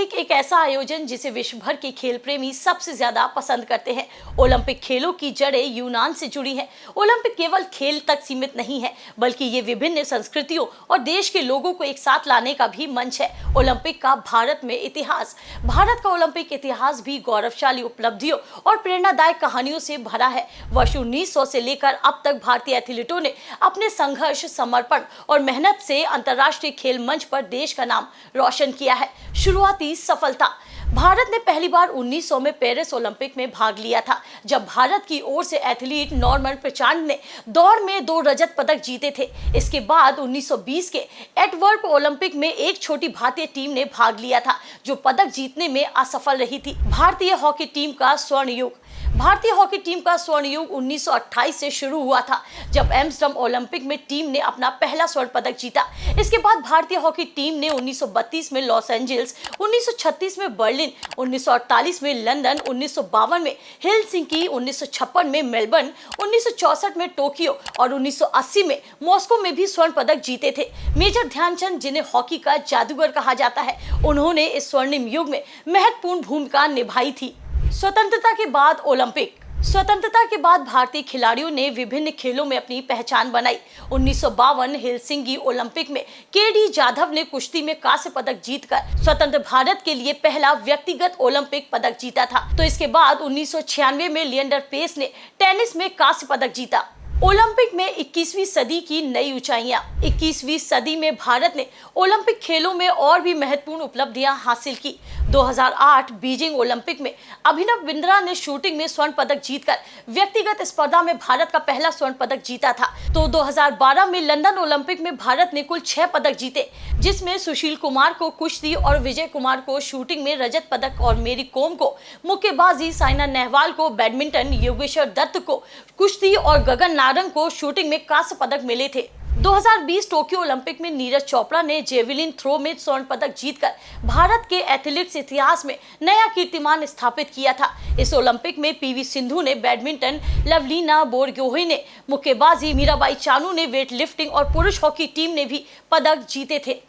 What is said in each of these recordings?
Olympic एक ऐसा आयोजन जिसे विश्व भर के खेल प्रेमी सबसे ज्यादा पसंद करते हैं। ओलंपिक खेलों की जड़ें यूनान से जुड़ी हैं। ओलंपिक केवल खेल तक सीमित नहीं है, बल्कि ये विभिन्न संस्कृतियों और देश के लोगों को एक साथ लाने का भी मंच है। ओलंपिक का भारत में इतिहास। भारत का ओलंपिक इतिहास भी गौरवशाली उपलब्धियों और प्रेरणादायक कहानियों से भरा है। वर्ष 1900 से लेकर अब तक भारतीय एथलीटों ने अपने संघर्ष, समर्पण और मेहनत से अंतर्राष्ट्रीय खेल मंच पर देश का नाम रोशन किया है। शुरुआती सफलता। भारत ने पहली बार 1900 में पेरिस ओलंपिक में भाग लिया था, जब भारत की ओर से एथलीट नॉर्मन प्रचांड ने दौड़ में 2 रजत पदक जीते थे। इसके बाद 1920 के एंटवर्प ओलंपिक में एक छोटी भारतीय टीम ने भाग लिया था, जो पदक जीतने में असफल रही थी। भारतीय हॉकी टीम का स्वर्ण युग। भारतीय हॉकी टीम का स्वर्ण युग 1928 से शुरू हुआ था, जब एम्स्टर्डम ओलंपिक में टीम ने अपना पहला स्वर्ण पदक जीता। इसके बाद भारतीय हॉकी टीम ने 1932 में लॉस एंजल्स, 1936 में बर्लिन, 1948 में लंदन, 1952 में हेलसिंकी, 1956 में मेलबर्न, 1964 में टोक्यो और 1980 में मॉस्को में भी स्वर्ण पदक जीते थे। मेजर ध्यानचंद, जिन्हें हॉकी का जादूगर कहा जाता है, उन्होंने इस स्वर्णिम युग में महत्वपूर्ण भूमिका निभाई थी। स्वतंत्रता के बाद ओलंपिक। स्वतंत्रता के बाद भारतीय खिलाड़ियों ने विभिन्न खेलों में अपनी पहचान बनाई। 1952 हेलसिंकी ओलंपिक में केडी जाधव ने कुश्ती में कांस्य पदक जीतकर स्वतंत्र भारत के लिए पहला व्यक्तिगत ओलंपिक पदक जीता था। तो इसके बाद 1996 में लिएंडर पेस ने टेनिस में कांस्य पदक जीता। ओलंपिक में 21वीं सदी की नई ऊंचाइयां। 21वीं सदी में भारत ने ओलंपिक खेलों में और भी महत्वपूर्ण उपलब्धियां हासिल की। 2008 बीजिंग ओलंपिक में अभिनव बिंद्रा ने शूटिंग में स्वर्ण पदक जीतकर व्यक्तिगत स्पर्धा में भारत का पहला स्वर्ण पदक जीता था। तो 2012 में लंदन ओलंपिक में भारत ने कुल 6 पदक जीते, जिसमें सुशील कुमार को कुश्ती और विजय कुमार को शूटिंग में रजत पदक और मेरी कोम को मुक्केबाजी, साइना नेहवाल को बैडमिंटन, योगेश्वर दत्त को कुश्ती और गगन नारंग को शूटिंग में कांस्य पदक मिले थे। 2020 टोक्यो ओलंपिक में नीरज चोपड़ा ने जेवलिन थ्रो में स्वर्ण पदक जीतकर भारत के एथलीट्स इतिहास में नया कीर्तिमान स्थापित किया था। इस ओलंपिक में पीवी सिंधु ने बैडमिंटन, लवलीना बोरगोहेन ने मुक्केबाजी, मीराबाई चानू ने वेट लिफ्टिंग और पुरुष हॉकी टीम ने भी पदक जीते थे।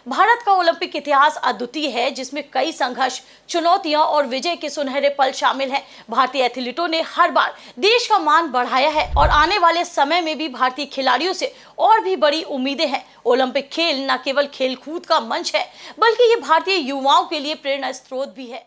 भारत का ओलंपिक इतिहास अद्वितीय है, जिसमें कई संघर्ष, चुनौतियां और विजय के सुनहरे पल शामिल हैं। भारतीय एथलीटों ने हर बार देश का मान बढ़ाया है और आने वाले समय में भी भारतीय खिलाड़ियों से और भी बड़ी उम्मीदें हैं। ओलंपिक खेल न केवल खेल कूद का मंच है, बल्कि ये भारतीय युवाओं के लिए प्रेरणा स्रोत भी है।